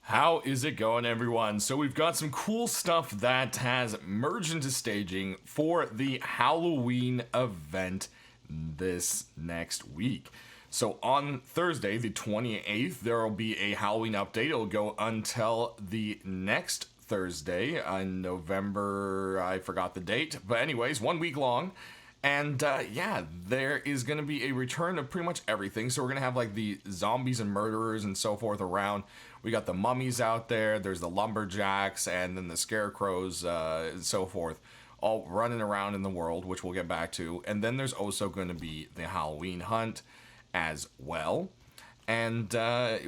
How is it going, everyone? So we've got some cool stuff that has merged into staging for the Halloween event this next week. So on Thursday, the 28th, there will be a Halloween update. It'll go until the next Thursday in November. I forgot the date. But anyways, 1 week long. And yeah, there is going to be a return of pretty much everything. So we're going to have like the zombies and murderers and so forth around. We got the mummies out there. There's the lumberjacks and then the scarecrows and so forth, all running around in the world, which we'll get back to. And then there's also going to be the Halloween hunt as well. And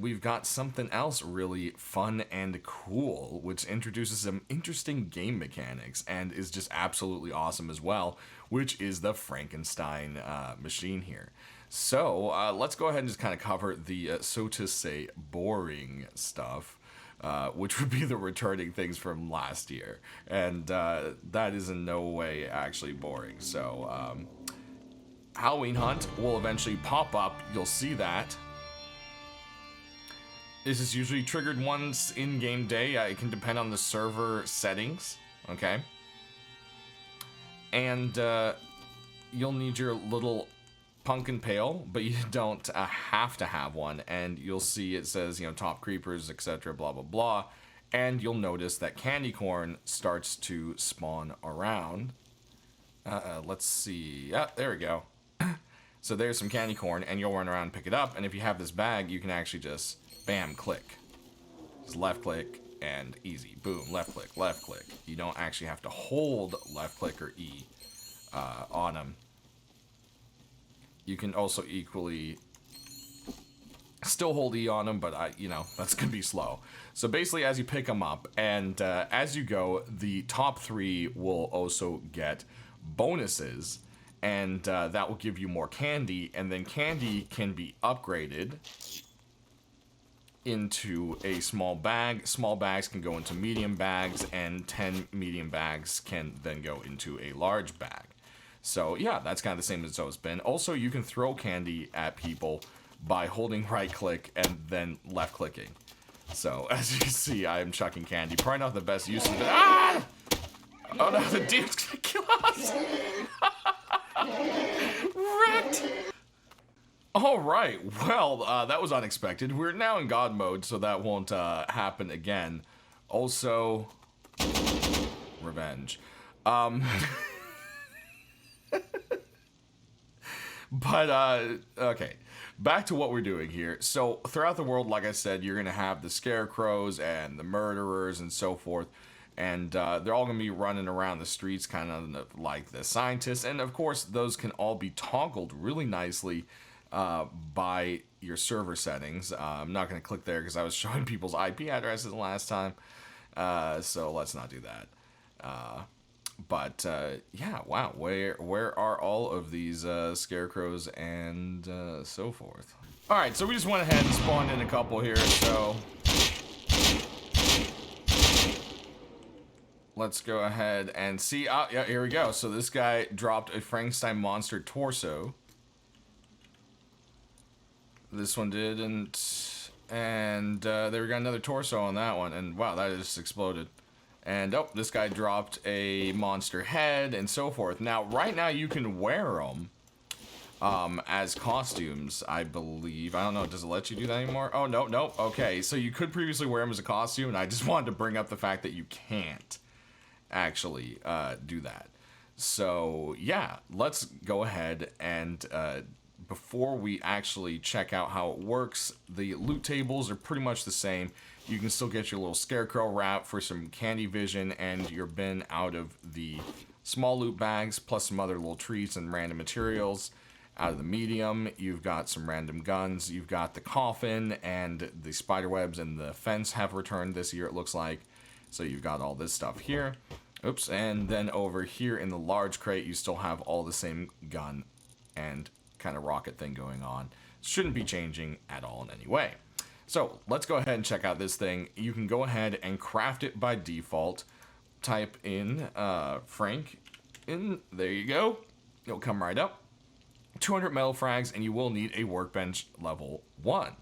we've got something else really fun and cool, which introduces some interesting game mechanics and is just absolutely awesome as well, which is the Frankenstein machine here. So let's go ahead and just kind of cover the, so to say, boring stuff, which would be the returning things from last year. And that is in no way actually boring. So Halloween hunt will eventually pop up. You'll see that. This is usually triggered once in-game day. It can depend on the server settings, okay? And you'll need your little pumpkin pail, but you don't have to have one. And you'll see it says, you know, top creepers, etc., blah, blah, blah. And you'll notice that candy corn starts to spawn around. Let's see. Yeah, there we go. So there's some candy corn, and you'll run around and pick it up. And if you have this bag, you can actually just... bam, click. Just left click and easy. Boom, left click. You don't actually have to hold left click or E on them. You can also equally still hold E on them, but that's gonna be slow. So basically, as you pick them up and as you go, the top three will also get bonuses, and that will give you more candy, and then candy can be upgraded into a small bag. Small bags can go into medium bags, and 10 medium bags can then go into a large bag. So yeah, that's kind of the same as it's always been. Also, you can throw candy at people by holding right click and then left clicking. So as you can see, I am chucking candy. Probably not the best use of it. Ah! Oh no, the dude's gonna kill us! Wrecked! Alright, well, that was unexpected. We're now in God mode, so that won't happen again. Also, revenge. But, okay. Back to what we're doing here. So, throughout the world, like I said, you're going to have the scarecrows and the murderers and so forth. And they're all going to be running around the streets kind of like the scientists. And, of course, those can all be toggled really nicely by your server settings. I'm not going to click there because I was showing people's IP addresses last time. So let's not do that. But yeah, wow. Where are all of these scarecrows and so forth? All right, so we just went ahead and spawned in a couple here. So let's go ahead and see. Oh, yeah, here we go. So this guy dropped a Frankenstein monster torso. This one didn't, and there we got another torso on that one, and wow, that just exploded. And oh, this guy dropped a monster head and so forth. Now, right now you can wear them as costumes, I believe. I don't know, does it let you do that anymore? Oh, no, okay. So you could previously wear them as a costume, and I just wanted to bring up the fact that you can't actually do that. So yeah, let's go ahead and before we actually check out how it works, the loot tables are pretty much the same. You can still get your little scarecrow wrap for some candy vision and your bin out of the small loot bags, plus some other little treats and random materials. Out of the medium, you've got some random guns. You've got the coffin, and the spider webs and the fence have returned this year, it looks like. So you've got all this stuff here. Oops, and then over here in the large crate, you still have all the same gun and kind of rocket thing going on. Shouldn't be changing at all in any way. So let's go ahead and check out this thing. You can go ahead and craft it by default. Type in Frank in, there you go. It'll come right up. 200 metal frags, and you will need a workbench level 1.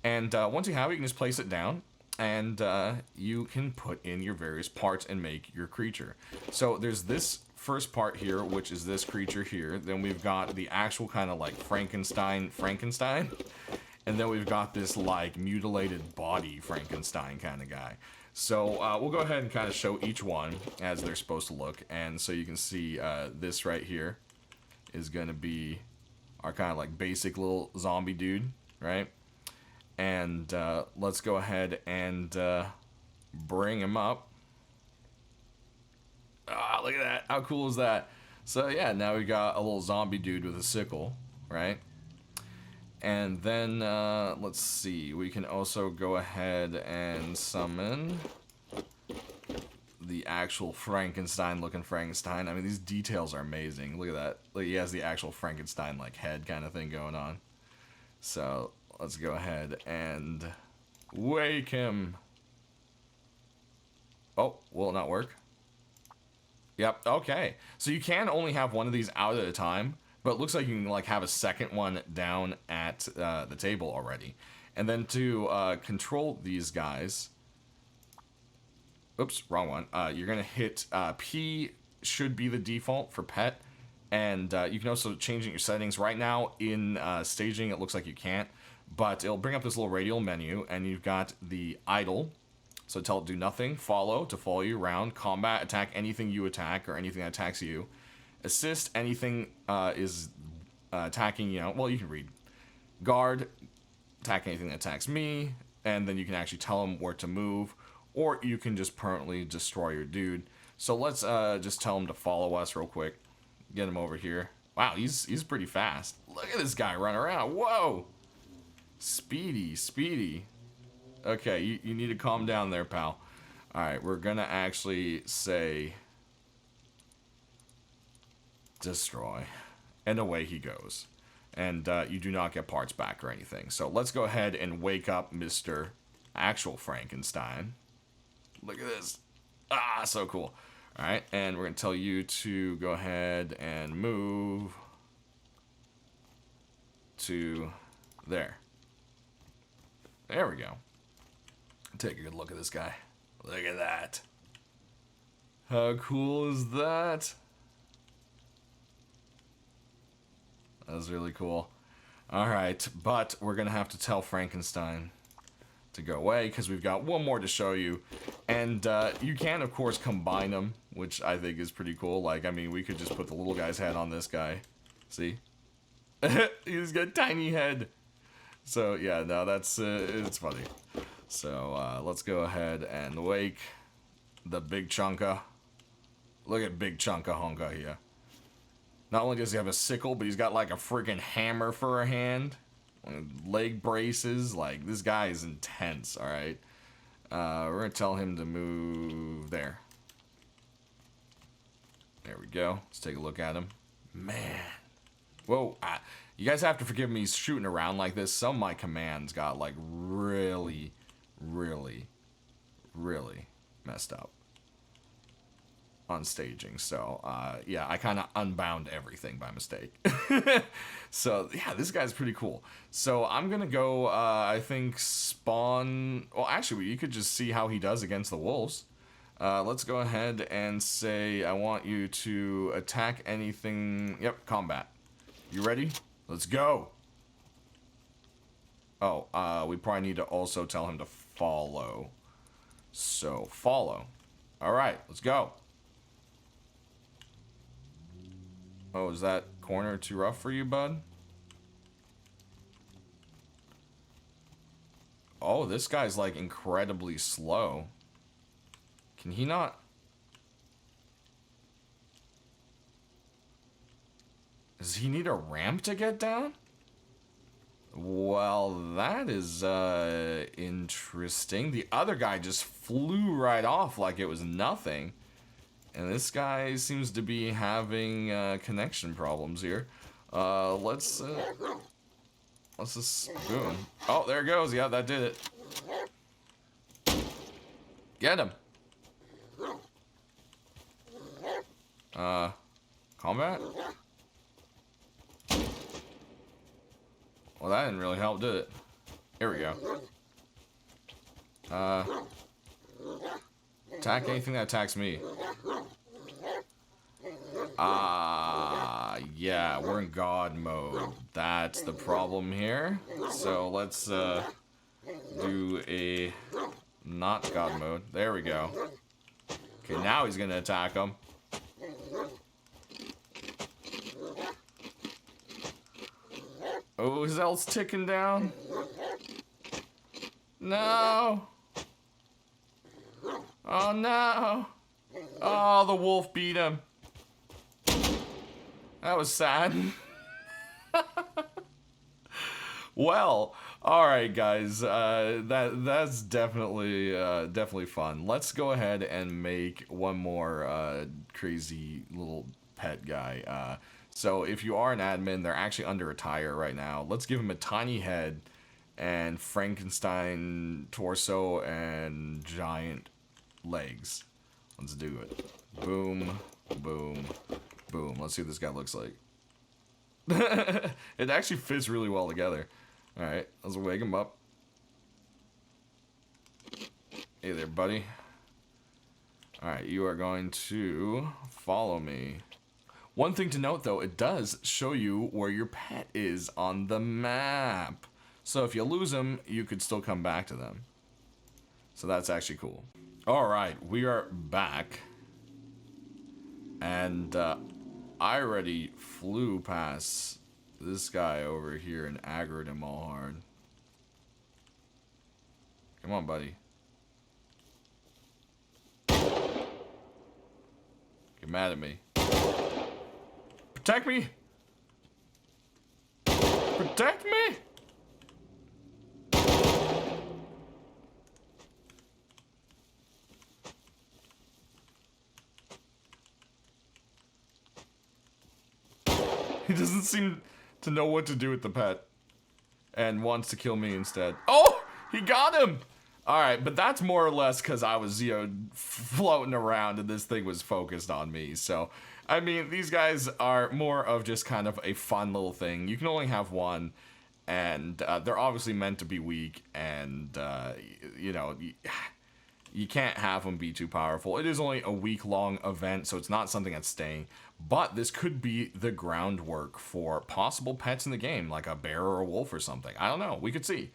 And once you have it, you can just place it down. and you can put in your various parts and make your creature. So there's this first part here, which is this creature here. Then we've got the actual kind of like Frankenstein, and then we've got this like mutilated body Frankenstein kind of guy. So we'll go ahead and kind of show each one as they're supposed to look. And so you can see this right here is going to be our kind of like basic little zombie dude, right? And let's go ahead and bring him up. Ah, look at that. How cool is that? So yeah, now we got a little zombie dude with a sickle, right? And then, let's see, we can also go ahead and summon the actual Frankenstein-looking Frankenstein. I mean, these details are amazing. Look at that. Like, he has the actual Frankenstein, like, head kind of thing going on. So, let's go ahead and wake him. Oh, will it not work? Yep, okay. So you can only have one of these out at a time. But it looks like you can like have a second one down at the table already. And then to control these guys, oops, wrong one. You're gonna hit P should be the default for pet, and you can also change your settings. Right now in staging, it looks like you can't, but it'll bring up this little radial menu, and you've got the idle. So tell it do nothing, follow to follow you around, combat, attack anything you attack or anything that attacks you. Assist, anything is attacking, you know, well, you can read. Guard, attack anything that attacks me, and then you can actually tell him where to move, or you can just permanently destroy your dude. So let's just tell him to follow us real quick. Get him over here. Wow, he's pretty fast. Look at this guy run around. Whoa! Speedy, speedy. Okay, you need to calm down there, pal. Alright, we're gonna actually say destroy, and away he goes, and you do not get parts back or anything. So let's go ahead and wake up Mr. Actual Frankenstein. Look at this. Ah, so cool. All right, and we're gonna tell you to go ahead and move to there. There we go. Take a good look at this guy. Look at that. How cool is that? That was really cool. Alright, but we're going to have to tell Frankenstein to go away because we've got one more to show you. And you can, of course, combine them, which I think is pretty cool. Like, I mean, we could just put the little guy's head on this guy. See? He's got a tiny head. So, yeah, no, that's, it's funny. So, let's go ahead and wake the big chunka. Look at big chunka honka here. Not only does he have a sickle, but he's got like a freaking hammer for a hand. Leg braces. Like, this guy is intense, alright? We're going to tell him to move there. There we go. Let's take a look at him. Man. Whoa. You guys have to forgive me shooting around like this. Some of my commands got like really messed up on staging. So, yeah, I kind of unbound everything by mistake. So, yeah, this guy's pretty cool. So, I'm going to go, I think, spawn... Well, actually, you could just see how he does against the wolves. Let's go ahead and say, I want you to attack anything... Yep, combat. You ready? Let's go! Oh, we probably need to also tell him to follow. So, follow. Alright, let's go. Oh, is that corner too rough for you, bud? Oh, this guy's like incredibly slow. Can he not? Does he need a ramp to get down? Well, that is interesting. The other guy just flew right off like it was nothing. And this guy seems to be having connection problems here. Let's just boom. Oh, there it goes. Yeah, that did it. Get him. Combat? Well, that didn't really help, did it? Here we go. Attack anything that attacks me. Yeah, we're in God mode. That's the problem here. So let's do a not God mode. There we go. Okay, now he's gonna attack him. Oh, his health's ticking down. No. Oh no. Oh, the wolf beat him. That was sad. Well, all right, guys. That's definitely fun. Let's go ahead and make one more crazy little pet guy. So if you are an admin, they're actually under a tire right now. Let's give him a tiny head and Frankenstein torso and giant legs. Let's do it. Boom, boom, boom. Let's see what this guy looks like. It actually fits really well together. Alright, let's wake him up. Hey there, buddy. Alright, you are going to follow me. One thing to note, though, it does show you where your pet is on the map. So if you lose them, you could still come back to them. So that's actually cool. Alright, we are back. And I already flew past this guy over here and aggroed him all hard. Come on, buddy. Get mad at me. Protect me! Protect me! He doesn't seem to know what to do with the pet. And wants to kill me instead. Oh! He got him! Alright, but that's more or less because I was, floating around and this thing was focused on me. So, I mean, these guys are more of just kind of a fun little thing. You can only have one. And they're obviously meant to be weak. And, you can't have them be too powerful. It is only a week-long event, so it's not something that's staying. But this could be the groundwork for possible pets in the game, like a bear or a wolf or something. I don't know. We could see.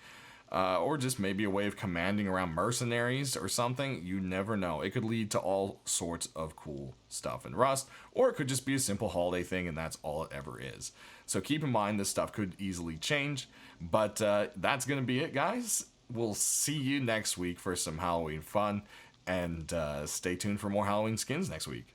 Or just maybe a way of commanding around mercenaries or something. You never know. It could lead to all sorts of cool stuff in Rust, or it could just be a simple holiday thing, and that's all it ever is. So keep in mind this stuff could easily change. But that's going to be it, guys. We'll see you next week for some Halloween fun, and stay tuned for more Halloween skins next week.